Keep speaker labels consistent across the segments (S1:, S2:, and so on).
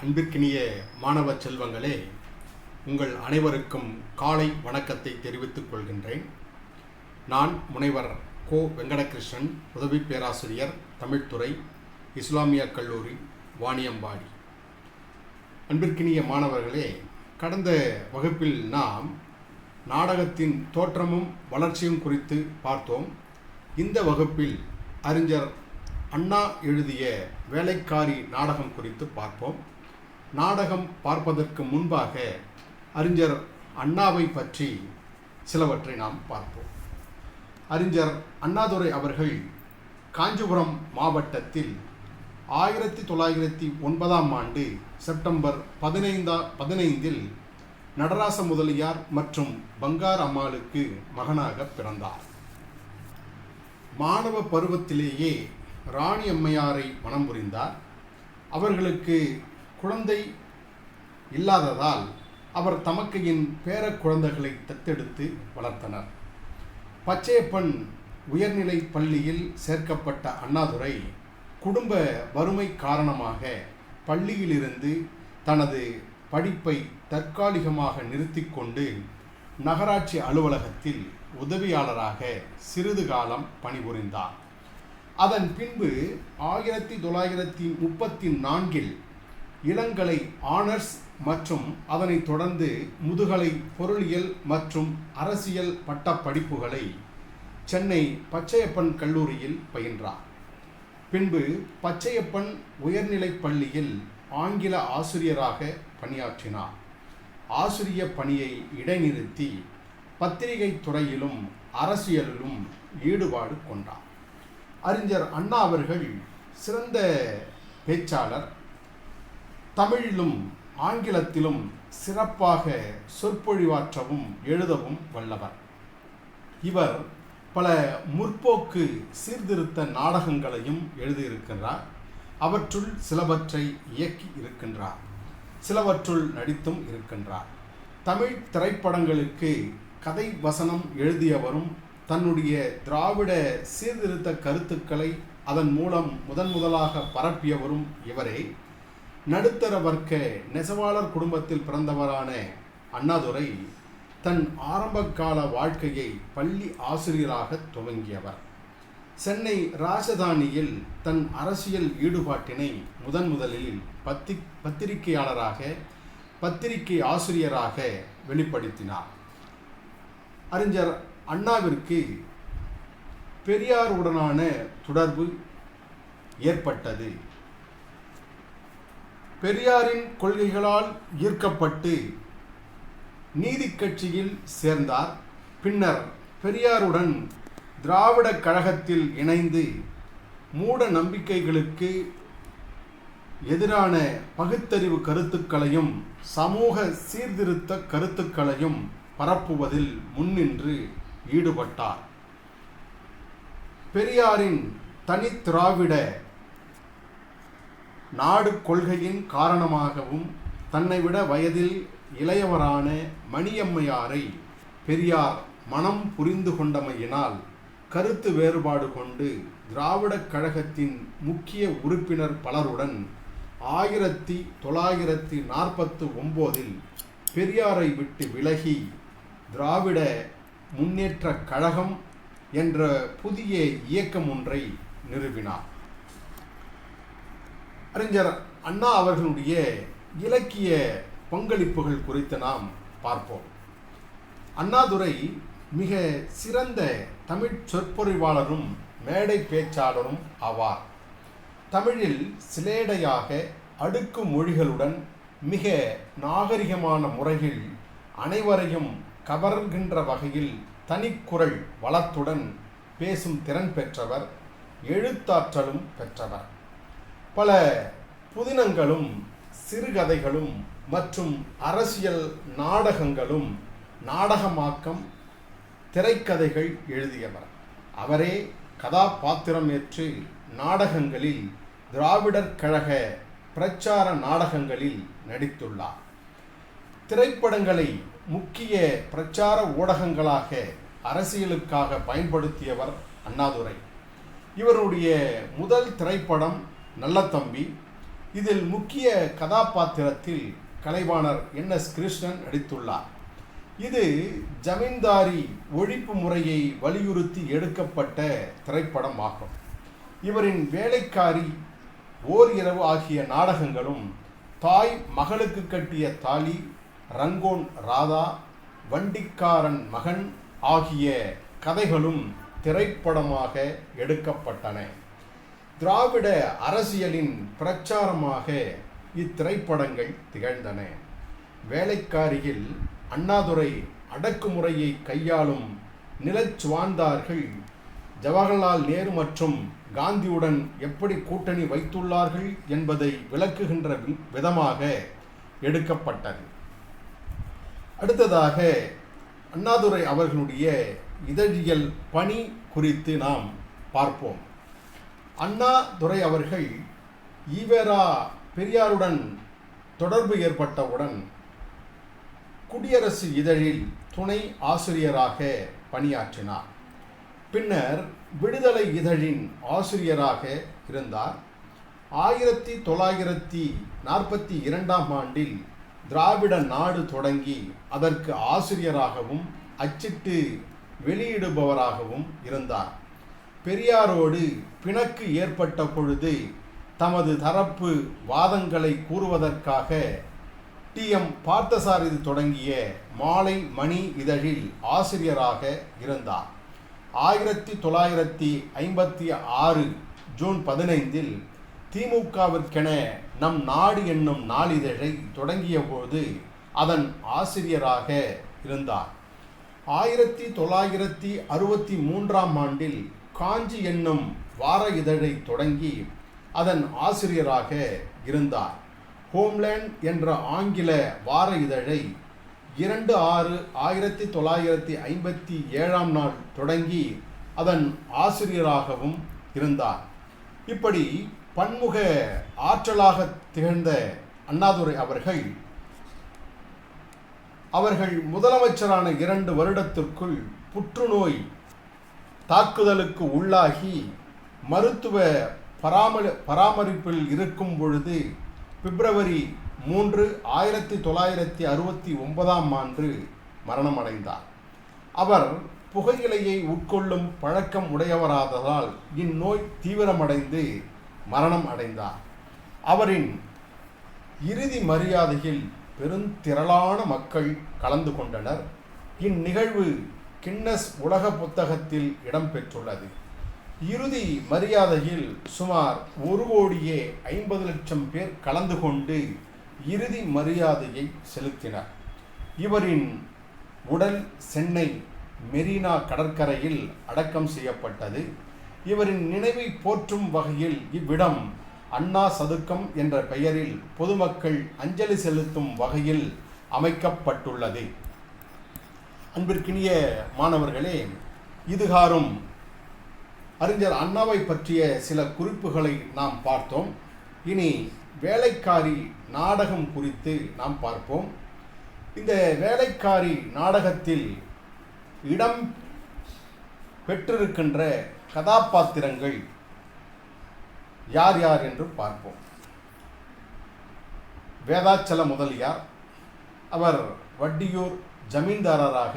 S1: அன்பிற்கினிய மாணவ செல்வங்களே, உங்கள் அனைவருக்கும் காலை வணக்கத்தை தெரிவித்துக் கொள்கின்றேன். நான் முனைவர் கோ வெங்கடகிருஷ்ணன், உதவி பேராசிரியர், தமிழ்துறை, இஸ்லாமிய கல்லூரி, வாணியம்பாடி. அன்பிற்கினிய மாணவர்களே, கடந்த வகுப்பில் நாம் நாடகத்தின் தோற்றமும் வளர்ச்சியும் குறித்து பார்த்தோம். இந்த வகுப்பில் அறிஞர் அண்ணா எழுதிய வேலைக்காரி நாடகம் குறித்து பார்ப்போம். நாடகம் பார்ப்பதற்கு முன்பாக அறிஞர் அண்ணாவை பற்றி சிலவற்றை நாம் பார்ப்போம். அறிஞர் அண்ணாதுரை அவர்கள் காஞ்சிபுரம் மாவட்டத்தில் 1909ஆம் ஆண்டு செப்டம்பர் 15 நடராச முதலியார் மற்றும் பங்கார் அம்மாளுக்கு மகனாக பிறந்தார். மாணவ பருவத்திலேயே ராணி அம்மையாரை மணம் புரிந்தார். அவர்களுக்கு குழந்தை இல்லாததால் அவர் தமக்கையின் பேர குழந்தைகளை தத்தெடுத்து வளர்த்தனர். பச்சையப்பன் உயர்நிலை பள்ளியில் சேர்க்கப்பட்ட அண்ணாதுரை குடும்ப வறுமை காரணமாக பள்ளியிலிருந்து தனது படிப்பை தற்காலிகமாக நிறுத்தி கொண்டு நகராட்சி அலுவலகத்தில் உதவியாளராக சிறிது காலம் பணிபுரிந்தார். அதன் பின்பு 1934இல் இளங்கலை ஆனர்ஸ் மற்றும் அதனைத் தொடர்ந்து முதுகலை பொருளியல் மற்றும் அரசியல் பட்ட படிப்புகளை சென்னை பச்சையப்பன் கல்லூரியில் பயின்றார். பின்பு பச்சையப்பன் உயர்நிலைப் பள்ளியில் ஆங்கில ஆசிரியராக பணியாற்றினார். ஆசிரிய பணியை இடைநிறுத்தி பத்திரிகை துறையிலும் அரசியலிலும் ஈடுபாடு கொண்டார். அறிஞர் அண்ணா அவர்கள் சிறந்த பேச்சாளர். தமிழிலும் ஆங்கிலத்திலும் சிறப்பாக சொற்பொழிவாற்றவும் எழுதவும் வல்லவர். இவர் பல முற்போக்கு சீர்திருத்த நாடகங்களையும் எழுதியிருக்கின்றார். அவற்றுள் சிலவற்றை இயக்கி இருக்கின்றார், சிலவற்றுள் நடித்தும் இருக்கின்றார். தமிழ் திரைப்படங்களுக்கு கதை வசனம் எழுதியவரும் தன்னுடைய திராவிட சீர்திருத்த கருத்துக்களை அதன் மூலம் முதலாக பரப்பியவரும் இவரே. நடுத்தர வர்க்க நெசவாளர் குடும்பத்தில் பிறந்தவரான அண்ணாதுரை தன் ஆரம்பகால வாழ்க்கையை பள்ளி ஆசிரியராக துவங்கியவர். சென்னை ராஜதானியில் தன் அரசியல் ஈடுபாட்டினை முதலில் பத்திரிகையாளராக, பத்திரிகை ஆசிரியராக வெளிப்படுத்தினார். அறிஞர் அண்ணாவிற்கு பெரியாருடனான தொடர்பு ஏற்பட்டது. பெரியாரின் கொள்கைகளால் ஈர்க்கப்பட்டு நீதி கட்சியில் சேர்ந்தார். பின்னர் பெரியாருடன் திராவிட கழகத்தில் இணைந்து மூட நம்பிக்கைகளுக்கு எதிரான பகுத்தறிவு கருத்துக்களையும் சமூக சீர்திருத்த கருத்துக்களையும் பரப்புவதில் முன்னின்று ஈடுபட்டார். பெரியாரின் தனி திராவிட நாடு கொள்கையின் காரணமாகவும் தன்னை விட வயதில் இளையவரான மணியம்மையாரை பெரியார் மனம் புரிந்து கொண்டமையினால் கருத்து வேறுபாடு கொண்டு திராவிடக் கழகத்தின் முக்கிய உறுப்பினர் பலருடன் 1949இல் பெரியாரை விட்டு விலகி திராவிட முன்னேற்ற கழகம் என்ற புதிய இயக்கம் ஒன்றை நிறுவினார். அறிஞர் அண்ணா அவர்களுடைய இலக்கிய பங்களிப்புகள் குறித்து நாம் பார்ப்போம். அண்ணாதுரை மிக சிறந்த தமிழ் சொற்பொழிவாளரும் மேடை பேச்சாளரும் ஆவார். தமிழில் சிலேடையாக அடுக்கு மொழிகளுடன் மிக நாகரிகமான முறையில் அனைவரையும் கவர்கின்ற வகையில் தனிக்குரல் வளத்துடன் பேசும் திறன் பெற்றவர், எழுத்தாற்றலும் பெற்றவர். பல புதினங்களும் சிறுகதைகளும் மற்றும் அரசியல் நாடகங்களும் நாடகமாக்கம் திரைக்கதைகள் எழுதியவர். அவரே கதாபாத்திரம் ஏற்று நாடகங்களில் திராவிடர் கழக பிரச்சார நாடகங்களில் நடித்துள்ளார். திரைப்படங்களை முக்கிய பிரச்சார ஊடகங்களாக அரசியலுக்காக பயன்படுத்தியவர் அண்ணாதுரை. இவருடைய முதல் திரைப்படம் நல்ல தம்பி. இதில் முக்கிய கதாபாத்திரத்தில் கலைவாணர் என்.எஸ். கிருஷ்ணன் நடித்துள்ளார். இது ஜமீன்தாரி ஒழிப்பு முறையை வலியுறுத்தி எடுக்கப்பட்ட திரைப்படம் ஆகும். இவரின் வேலைக்காரி, ஓர் இரவு ஆகிய நாடகங்களும், தாய் மகளுக்கு கட்டிய தாலி, ரங்கோன் ராதா, வண்டிக்காரன் மகன் ஆகிய கதைகளும் திரைப்படமாக எடுக்கப்பட்டன. திராவிட அரசியலின் பிரச்சாரமாக இத்திரைப்படங்கள் திகழ்ந்தன. வேலைக்காரியில் அண்ணாதுரை அடக்குமுறையை கையாளும் நிலச்சுவார்ந்தார்கள் ஜவஹர்லால் நேரு மற்றும் காந்தியுடன் எப்படி கூட்டணி வைத்துள்ளார்கள் என்பதை விளக்குகின்ற விதமாக எடுக்கப்பட்டது. அடுத்ததாக அண்ணாதுரை அவர்களுடைய இதழியல் பணி குறித்து நாம் பார்ப்போம். அண்ணாதுரை அவர்கள் ஈவேரா பெரியாருடன் தொடர்பு ஏற்பட்டவுடன் குடியரசு இதழில் துணை ஆசிரியராக பணியாற்றினார். பின்னர் விடுதலை இதழின் ஆசிரியராக இருந்தார். 1942ஆம் ஆண்டில் திராவிட நாடு தொடங்கி அதற்கு ஆசிரியராகவும் அச்சிட்டு வெளியிடுபவராகவும் இருந்தார். பெரியாரோடு பிணக்கு ஏற்பட்ட பொழுது தமது தரப்பு வாதங்களை கூறுவதற்காக டி.எம். பார்த்தசாரதி தொடங்கிய மாலை மணி இதழில் ஆசிரியராக இருந்தார். 1956 ஜூன் 15 திமுகவிற்கென நம் நாடு என்னும் நாளிதழை தொடங்கிய போது அதன் ஆசிரியராக இருந்தார். 1963ஆம் ஆண்டில் காஞ்சி என்னும் வார இதழை தொடங்கி அதன் ஆசிரியராக இருந்தார். ஹோம்லேண்ட் என்ற ஆங்கில வார இதழை 2/6/1957 நாள் தொடங்கி அதன் ஆசிரியராகவும் இருந்தார். இப்படி பன்முக ஆற்றலாக திகழ்ந்த அண்ணாதுரை அவர்கள் முதலமைச்சரான 2 வருடத்திற்குள் புற்றுநோய் தாக்குதலுக்கு உள்ளாகி மருத்துவ பராமரிப்பில் இருக்கும் பொழுது பிப்ரவரி 3, 1969ஆம் ஆண்டு மரணமடைந்தார். அவர் புகையிலையை உட்கொள்ளும் பழக்கம் உடையவராததால் இந்நோய் தீவிரமடைந்து மரணம் அடைந்தார். அவரின் இறுதி மரியாதையில் பெருந்திரளான மக்கள் கலந்து கொண்டனர். இந்நிகழ்வு கின்னஸ் உலக புத்தகத்தில் இடம்பெற்றுள்ளது. இறுதி மரியாதையில் சுமார் 1,50,00,000 பேர் கலந்து கொண்டு இறுதி மரியாதையை செலுத்தினர். இவரின் உடல் சென்னை மெரினா கடற்கரையில் அடக்கம் செய்யப்பட்டது. இவரின் நினைவை போற்றும் வகையில் இவ்விடம் அண்ணா சதுக்கம் என்ற பெயரில் பொதுமக்கள் அஞ்சலி செலுத்தும் வகையில் அமைக்கப்பட்டுள்ளது. அன்பிற்கினிய மாணவர்களே, இதுகாரும் அறிஞர் அண்ணாவை பற்றிய சில குறிப்புகளை நாம் பார்த்தோம். இனி வேலைக்காரி நாடகம் குறித்து நாம் பார்ப்போம். இந்த வேலைக்காரி நாடகத்தில் இடம் பெற்றிருக்கின்ற கதாபாத்திரங்கள் யார் யார் என்று பார்ப்போம். வேதாச்சல முதலியார், அவர் வட்டியூர் ஜமீன்தாரராக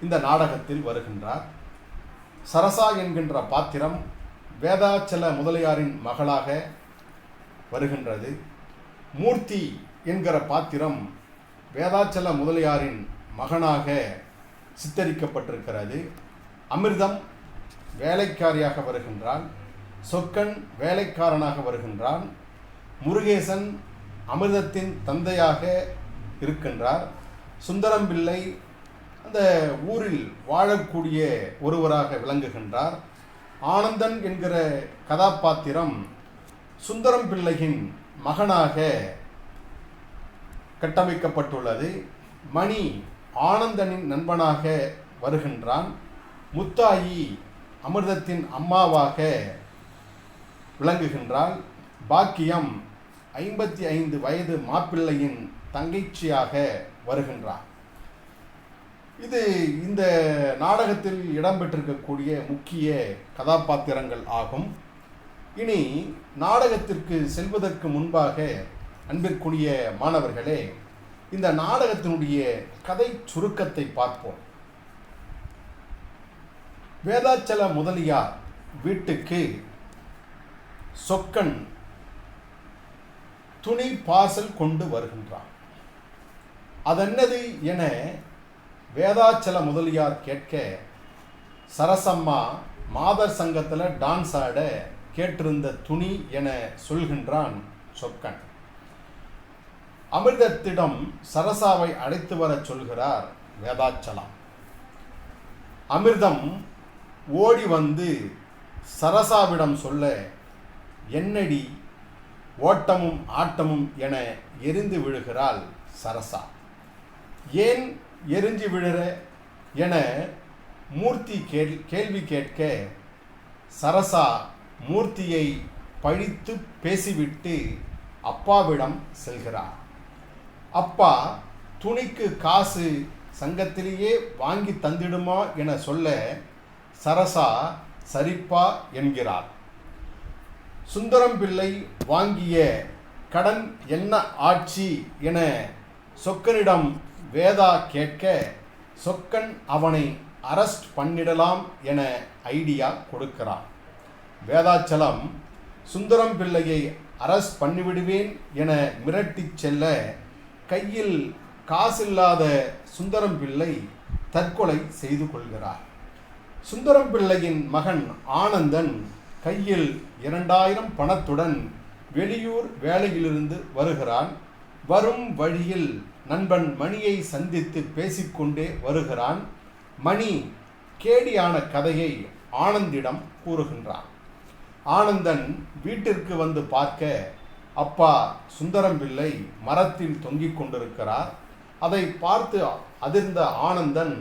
S1: இந்த நாடகத்தில் வருகின்றார். சரசா என்கின்ற பாத்திரம் வேதாச்சல முதலியாரின் மகளாக வருகின்றது. மூர்த்தி என்கிற பாத்திரம் வேதாச்சல முதலியாரின் மகனாக சித்தரிக்கப்பட்டிருக்கிறது. அமிர்தம் வேலைக்காரியாக வருகின்றான். சொக்கன் வேலைக்காரனாக வருகின்றான். முருகேசன் அமிர்தத்தின் தந்தையாக இருக்கின்றார். சுந்தரம் பிள்ளை அந்த ஊரில் வாழக்கூடிய ஒருவராக விளங்குகின்றார். ஆனந்தன் என்கிற கதாபாத்திரம் சுந்தரம் பிள்ளையின் மகனாக கட்டமைக்கப்பட்டுள்ளது. மணி ஆனந்தனின் நண்பனாக வருகின்றான். முத்தாயி அமிர்தத்தின் அம்மாவாக விளங்குகின்றாள். பாக்கியம் 55 வயது மாப்பிள்ளையின் தங்கைச்சியாக வருகின்றார். இது இந்த நாடகத்தில் இடம்பெற்றிருக்கக்கூடிய முக்கிய கதாபாத்திரங்கள் ஆகும். இனி நாடகத்திற்கு செல்வதற்கு முன்பாக அன்பிற்குரிய மாணவர்களே, இந்த நாடகத்தினுடைய கதை சுருக்கத்தை பார்ப்போம். வேதாச்சல முதலியார் வீட்டுக்கு சொக்கன் துணி பார்சல் கொண்டு வருகின்றான். அதென்னது என வேதாச்சல முதலியார் கேட்க, சரசம்மா மாதர் சங்கத்தில் டான்ஸ் ஆட கேட்டிருந்த துணி என சொல்கின்றான் சொக்கன். அமிர்தத்திடம் சரசாவை அழைத்து வர சொல்கிறார் வேதாச்சலம். அமிர்தம் ஓடி வந்து சரசாவிடம் சொல்ல, என்னடி ஓட்டமும் ஆட்டமும் என எரிந்து விழுகிறாள் சரசா. ஏன் எரிஞ்சு விழுற என மூர்த்தி கேள்வி கேட்க, சரசா மூர்த்தியை பழித்து பேசிவிட்டு அப்பாவிடம் செல்கிறார். அப்பா துணிக்கு காசு சங்கத்திலேயே வாங்கி தந்திடுமா என சொல்ல, சரசா சரிப்பா என்கிறார். சுந்தரம் பிள்ளை வாங்கிய கடன் என்ன ஆட்சி என சொக்கனிடம் வேதா கேட்க, சொக்கன் அவனை அரெஸ்ட் பண்ணிடலாம் என ஐடியா கொடுக்கிறான். வேதாச்சலம் சுந்தரம் பிள்ளையை அரெஸ்ட் பண்ணிவிடுவேன் என மிரட்டி செல்ல, கையில் காசில்லாத சுந்தரம் பிள்ளை தற்கொலை செய்து கொள்கிறார். சுந்தரம் பிள்ளையின் மகன் ஆனந்தன் கையில் 2000 பணத்துடன் வெளியூர் வேலையிலிருந்து வருகிறான். வரும் வழியில் நண்பன் மணியை சந்தித்து பேசிக்கொண்டே வருகிறான். மணி கேடியான கதையை ஆனந்திடம் கூறுகின்றான். ஆனந்தன் வீட்டிற்கு வந்து பார்க்க, அப்பா சுந்தரம் பிள்ளை மரத்தில் தொங்கிக் கொண்டிருக்கிறார். அதை பார்த்து அதிர்ந்த ஆனந்தன்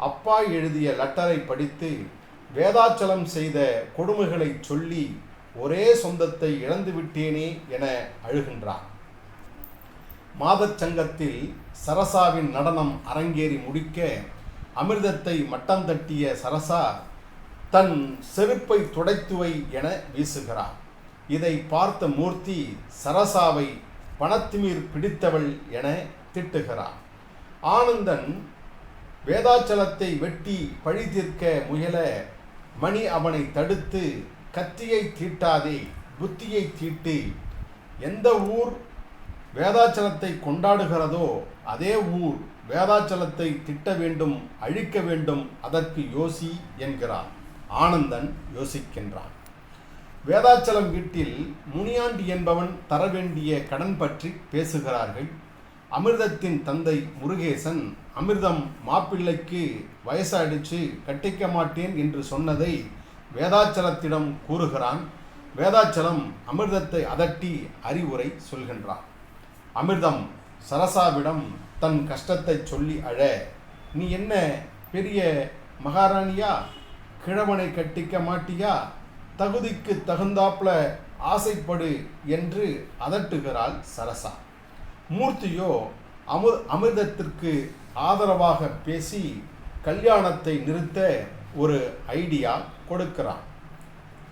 S1: அப்பா எழுதிய லெட்டரை படித்து வேதாச்சலம் செய்த கொடுமைகளை சொல்லி ஒரே சொந்தத்தை இழந்துவிட்டேனே என அழுகின்றான். மாதர் சங்கத்தில் சரசாவின் நடனம் அரங்கேறி முடிக்க அமிர்தத்தை மட்டம் தட்டிய சரசா தன் செருப்பை துடைத்துவை என வீசுகிறார். இதை பார்த்த மூர்த்தி சரசாவை பணத்திமிர் பிடித்தவள் என திட்டுகிறார். ஆனந்தன் வேதாச்சலத்தை வெட்டி பழி தீர்க்க முயல மணி அவனை தடுத்து, கத்தியை தீட்டாதே புத்தியை தீட்டு, எந்த ஊர் வேதாச்சலத்தை கொண்டாடுகிறதோ அதே ஊர் வேதாச்சலத்தை திட்ட வேண்டும், அழிக்க வேண்டும், அதற்கு யோசி என்கிறான். ஆனந்தன் யோசிக்கின்றான். வேதாச்சலம் வீட்டில் முனியாண்டி என்பவன் தர வேண்டிய கடன் பற்றி பேசுகிறார்கள். அமிர்தத்தின் தந்தை முருகேசன் அமிர்தம் மாப்பிள்ளைக்கு வயசாயிடுச்சு, கட்டிக்க மாட்டேன் என்று சொன்னதை வேதாச்சலத்திடம் கூறுகிறான். வேதாச்சலம் அமிர்தத்தை அதட்டி அறிவுரை சொல்கின்றான். அமிர்தம் சரசாவிடம் தன் கஷ்டத்தை சொல்லி அழ, நீ என்ன பெரிய மகாராணியா, கிழவனை கட்டிக்க மாட்டியா, தகுதிக்கு தகுந்தாப்புல ஆசைப்படு என்று அதட்டுகிறாள் சரசா. மூர்த்தியோ அமிர்தத்திற்கு ஆதரவாக பேசி கல்யாணத்தை நிறுத்த ஒரு ஐடியா கொடுக்கிறான்.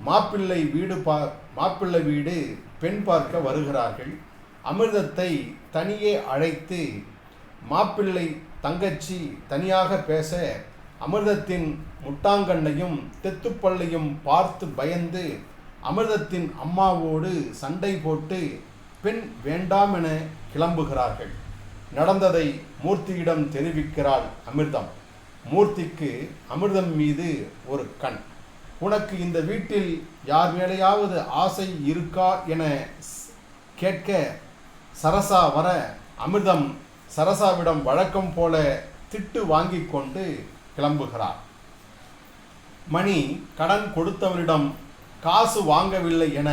S1: மாப்பிள்ளை வீடு பெண் பார்க்க வருகிறார்கள். அமிர்தத்தை தனியே அழைத்து மாப்பிள்ளை தங்கச்சி தனியாக பேச, அமிர்தத்தின் முட்டாங்கண்ணையும் தெத்துப்பள்ளையும் பார்த்து பயந்து அமிர்தத்தின் அம்மாவோடு சண்டை போட்டு பெண் வேண்டாமென கிளம்புகிறார்கள். நடந்ததை மூர்த்தியிடம் தெரிவிக்கிறாள் அமிர்தம். மூர்த்திக்கு அமிர்தம் மீது ஒரு கண். உனக்கு இந்த வீட்டில் யார் மேலேயாவது ஆசை இருக்கா என கேட்க சரசா வர, அமிர்தம் சரசாவிடம் வழக்கம் போல திட்டு வாங்கி கொண்டு கிளம்புகிறார். மணி கடன் கொடுத்தவரிடம் காசு வாங்கவில்லை என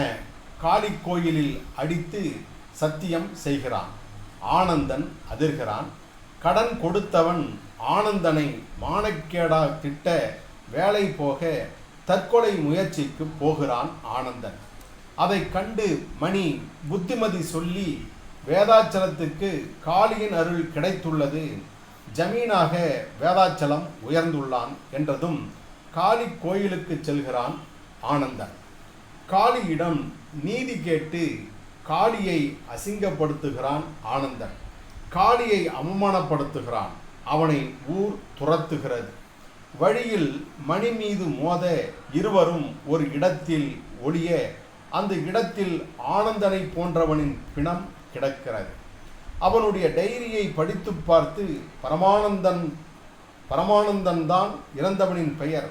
S1: காளி கோயிலில் அடித்து சத்தியம் செய்கிறான். ஆனந்தன் அதிர்கிறான். கடன் கொடுத்தவன் ஆனந்தனை மானக்கேடா திட்ட வேலை போக தற்கொலை முயற்சிக்கு போகிறான் ஆனந்தன். அதை கண்டு மணி புத்திமதி சொல்லி, வேதாச்சலத்துக்கு காளியின் அருள் கிடைத்துள்ளது, ஜமீனாக வேதாச்சலம் உயர்ந்துள்ளான் என்றதும் காளி கோயிலுக்கு செல்கிறான் ஆனந்தன். காளியிடம் நீதி கேட்டு காளியை அசிங்கப்படுத்துகிறான் ஆனந்தன். காளியை அவமானப்படுத்துகிறான். அவனை ஊர் துரத்துகிறது. வழியில் மணி மீது மோத இருவரும் ஒரு இடத்தில் ஒளிய அந்த இடத்தில் ஆனந்தனை போன்றவனின் பிணம் கிடக்கிறது. அவனுடைய டைரியை படித்து பார்த்து பரமானந்தன் தான் இறந்தவனின் பெயர்.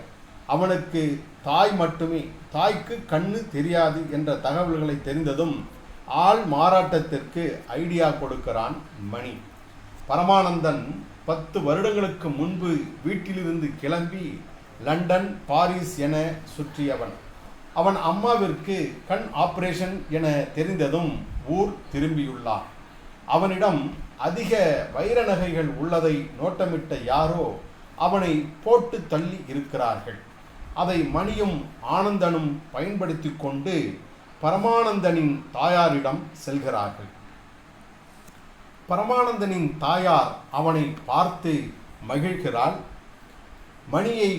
S1: அவனுக்கு தாய் மட்டுமே, தாய்க்கு கண்ணு தெரியாது என்ற தகவல்களை தெரிந்ததும் ஆள் மாறாட்டத்திற்கு ஐடியா கொடுக்கிறான் மணி. பரமானந்தன் 10 வருடங்களுக்கு முன்பு வீட்டிலிருந்து கிளம்பி லண்டன், பாரிஸ் என சுற்றியவன். அவன் அம்மாவிற்கு கண் ஆபரேஷன் என தெரிந்ததும் ஊர் திரும்பியுள்ளான். அவனிடம் அதிக வைர நகைகள் உள்ளதை நோட்டமிட்ட யாரோ அவனை போட்டு தள்ளி இருக்கிறார்கள். அதை மணியும் ஆனந்தனும் பயன்படுத்தி கொண்டு பரமானந்தனின் தாயாரிடம் செல்கிறார்கள். பரமானந்தனின் தாயார் அவனை பார்த்து மகிழ்கிறாள். மணியை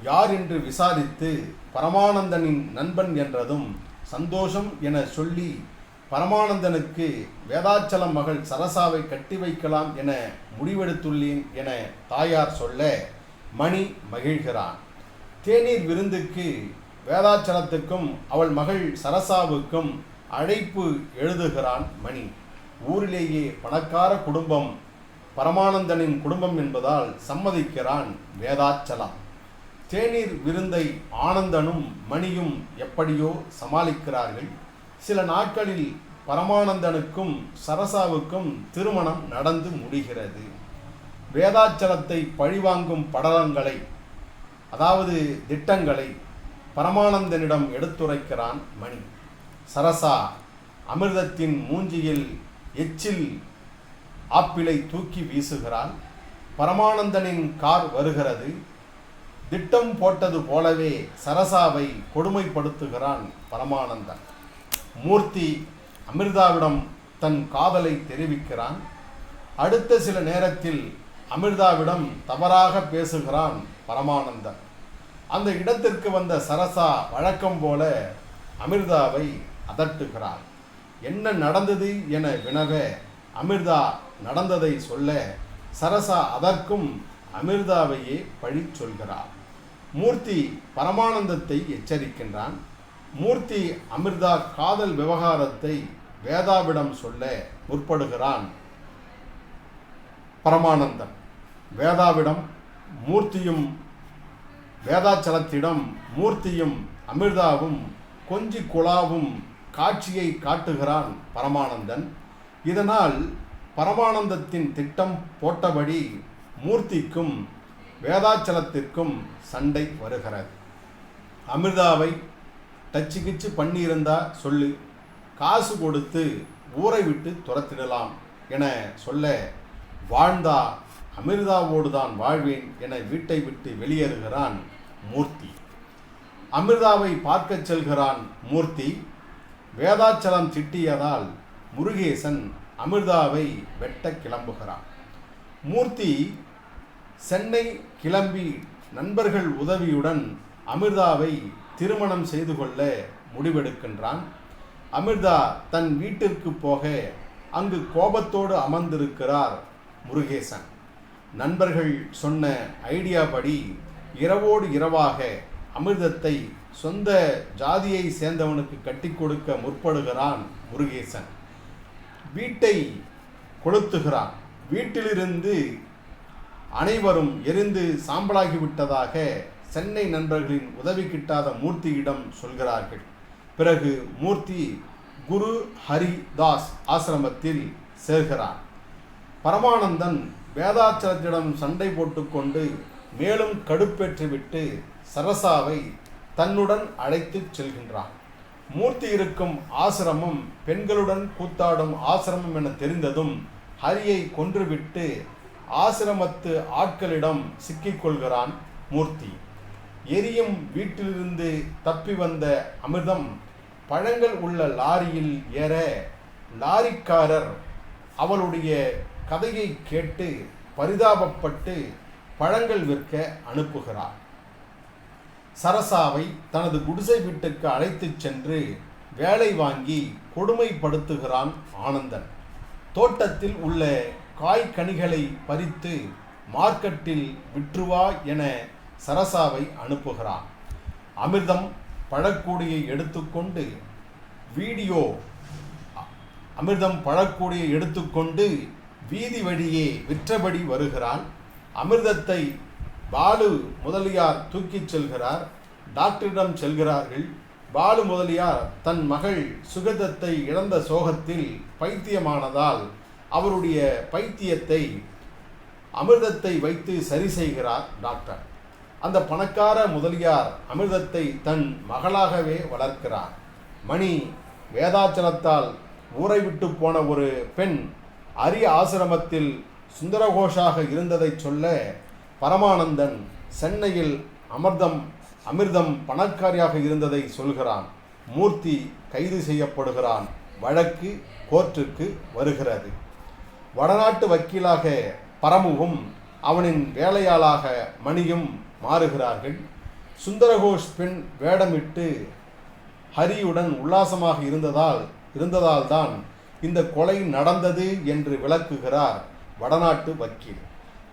S1: யார் என்று விசாரித்து பரமானந்தனின் நண்பன் என்றதும் சந்தோஷம் என சொல்லி பரமானந்தனுக்கு வேதாச்சலம் மகள் சரசாவை கட்டி வைக்கலாம் என முடிவெடுத்துள்ளேன் என தாயார் சொல்ல மணி மகிழ்கிறான். தேநீர் விருந்துக்கு வேதாச்சலத்துக்கும் அவள் மகள் சரசாவுக்கும் அழைப்பு எழுதுகிறான் மணி. ஊரிலேயே பணக்கார குடும்பம் பரமானந்தனின் குடும்பம் என்பதால் சம்மதிக்கிறான் வேதாச்சலம். தேநீர் விருந்தை ஆனந்தனும் மணியும் எப்படியோ சமாளிக்கிறார்கள். சில நாட்களில் பரமானந்தனுக்கும் சரசாவுக்கும் திருமணம் நடந்து முடிகிறது. வேதாச்சலத்தை பழிவாங்கும் படலங்களை, அதாவது திட்டங்களை பரமானந்தனிடம் எடுத்துரைக்கிறான் மணி. சரசா அமிர்தத்தின் மூஞ்சியில் எச்சில் ஆப்பிளை தூக்கி வீசுகிறாள். பரமானந்தனின் கார் வருகிறது. திட்டம் போட்டது போலவே சரசாவை கொடுமைப்படுத்துகிறான் பரமானந்தன். மூர்த்தி அமிர்தாவிடம் தன் காதலை தெரிவிக்கிறான். அடுத்த சில நேரத்தில் அமிர்தாவிடம் தவறாக பேசுகிறான் பரமானந்தன். அந்த இடத்திற்கு வந்த சரசா வழக்கம் போல அமிர்தாவை அதட்டுகிறாள். என்ன நடந்தது என வினவ அமிர்தா நடந்ததை சொல்ல சரசா அதற்கும் அமிர்தாவையே பழி சொல்கிறார். மூர்த்தி பரமானந்தத்தை எச்சரிக்கின்றான். மூர்த்தி அமிர்தா காதல் விவகாரத்தை வேதாவிடம் சொல்ல முற்படுகிறான் பரமானந்தன். வேதாவிடம் மூர்த்தியும் வேதாச்சலத்திடம் மூர்த்தியும் அமிர்தாவும் கொஞ்சி குழாவும் காட்சியை காட்டுகிறான் பரமானந்தன். இதனால் பரமானந்தத்தின் திட்டம் போட்டபடி மூர்த்திக்கும் வேதாச்சலத்திற்கும் சண்டை வருகிறது. அமிர்தாவை டச்சு கிச்சு பண்ணியிருந்தா சொல்லு, காசு கொடுத்து ஊரை விட்டு துரத்திடலாம் என சொல்ல வாழ்ந்தா அமிர்தாவோடு தான் வாழ்வேன் என வீட்டை விட்டு வெளியேறுகிறான் மூர்த்தி. அமிர்தாவை பார்க்கச் செல்கிறான் மூர்த்தி. வேதாச்சலம் திட்டியதால் முருகேசன் அமிர்தாவை வெட்ட கிளம்புகிறான். மூர்த்தி சென்னை கிளம்பி நண்பர்கள் உதவியுடன் அமிர்தாவை திருமணம் செய்து கொள்ள முடிவெடுக்கின்றான். அமிர்தா தன் வீட்டிற்கு போக அங்கு கோபத்தோடு அமர்ந்திருக்கிறார் முருகேசன். நண்பர்கள் சொன்ன ஐடியா படி இரவோடு இரவாக அமிர்தத்தை சொந்த ஜாதியை சேர்ந்தவனுக்கு கட்டி கொடுக்க முற்படுகிறான் முருகேசன். வீட்டை கொளுத்துகிறான். வீட்டிலிருந்து அனைவரும் எரிந்து சாம்பலாகிவிட்டதாக சென்னை நண்பர்களின் உதவி கிட்டாத மூர்த்தியிடம் சொல்கிறார்கள். பிறகு மூர்த்தி குரு ஹரிதாஸ் ஆசிரமத்தில் சேர்கிறான். பரமானந்தன் வேதாச்சலத்திடம் சண்டை போட்டுக்கொண்டு மேலும் கடுப்பேற்றிவிட்டு சரசாவை தன்னுடன் அழைத்து செல்கின்றான். மூர்த்தி இருக்கும் ஆசிரமம் பெண்களுடன் கூத்தாடும் ஆசிரமம் என தெரிந்ததும் ஹரியை கொன்றுவிட்டு ஆசிரமத்து ஆட்களிடம் சிக்கிக்கொள்கிறான் மூர்த்தி. எரியும் வீட்டிலிருந்து தப்பி வந்த அமிர்தம் பழங்கள் உள்ள லாரியில் ஏற லாரிக்காரர் அவளுடைய கதையை கேட்டு பரிதாபப்பட்டு பழங்கள் விற்க அனுப்புகிறார். சரசாவை தனது குடிசை வீட்டுக்கு அழைத்துச் சென்று வேலை வாங்கி கொடுமைப்படுத்துகிறான் ஆனந்தன். தோட்டத்தில் உள்ள காய்கனிகளை பறித்து மார்க்கெட்டில் விற்றுவா என சரசாவை அனுப்புகிறான். அமிர்தம் பழக்கூடையை எடுத்துக்கொண்டு வீதி வழியே விற்றபடி வருகிறான். அமிர்தத்தை பாலு முதலியார் தூக்கிச் செல்கிறார். டாக்டரிடம் செல்கிறார்கள். பாலு முதலியார் தன் மகள் சுகதத்தை இழந்த சோகத்தில் பைத்தியமானதால் அவருடைய பைத்தியத்தை அமிர்தத்தை வைத்து சரி செய்கிறார் டாக்டர். அந்த பணக்கார முதலியார் அமிர்தத்தை தன் மகளாகவே வளர்க்கிறார். மணி வேதாச்சலத்தால் ஊரை விட்டு போன ஒரு பெண் அரிய ஆசிரமத்தில் சுந்தரகோஷாக இருந்ததை சொல்ல பரமானந்தன் சென்னையில் அமிர்தம் பணக்காரியாக இருந்ததை சொல்கிறான். மூர்த்தி கைது செய்யப்படுகிறான். வழக்கு கோர்ட்டுக்கு வருகிறது. வடநாட்டு வக்கீலாக பரமுவும் அவனின் வேலையாளாக மணியும் மாறுகிறார்கள். சுந்தரகோஷ் பெண் வேடமிட்டு ஹரியுடன் உல்லாசமாக இருந்ததால் தான் இந்த கொலை நடந்தது என்று விளக்குகிறார் வடநாட்டு வக்கீல்.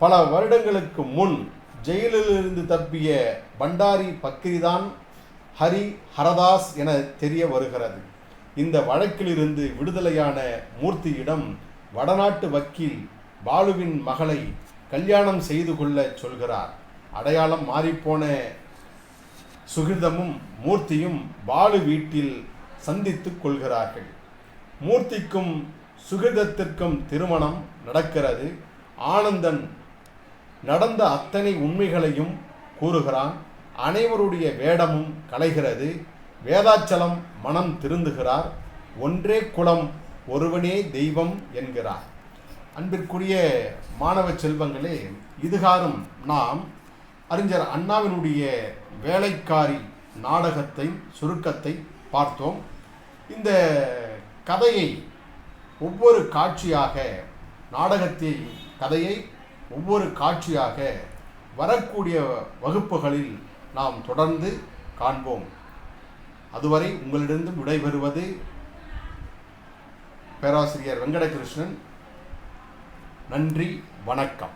S1: பல வருடங்களுக்கு முன் ஜெயிலிலிருந்து தப்பிய பண்டாரி பக்ரிதான் ஹரி ஹரதாஸ் என தெரிய வருகிறது. இந்த வழக்கிலிருந்து விடுதலையான மூர்த்தியிடம் வடநாட்டு வக்கீல் பாலுவின் மகளை கல்யாணம் செய்து கொள்ள சொல்கிறார். அடையாளம் மாறிப்போன சுகிர்தமும் மூர்த்தியும் பாலு வீட்டில் சந்தித்து கொள்கிறார்கள். மூர்த்திக்கும் சுகிர்தத்திற்கும் திருமணம் நடக்கிறது. ஆனந்தன் நடந்த அத்தனை உண்மைகளையும் கூறுகிறான். அனைவருடைய வேடமும் கலைகிறது. வேதாச்சலம் மனம் திருந்துகிறார். ஒன்றே குலம் ஒருவனே தெய்வம் என்கிறார். அன்பிற்குரிய மாணவ செல்வங்களே, இதுகாரும் நாம் அறிஞர் அண்ணாவினுடைய வேலைக்காரி நாடகத்தை சுருக்கத்தை பார்த்தோம். இந்த கதையை ஒவ்வொரு காட்சியாக வரக்கூடிய வகுப்புகளில் நாம் தொடர்ந்து காண்போம். அதுவரை உங்களிடம் விடைபெறுவது பேராசிரியர் வெங்கடகிருஷ்ணன். நன்றி, வணக்கம்.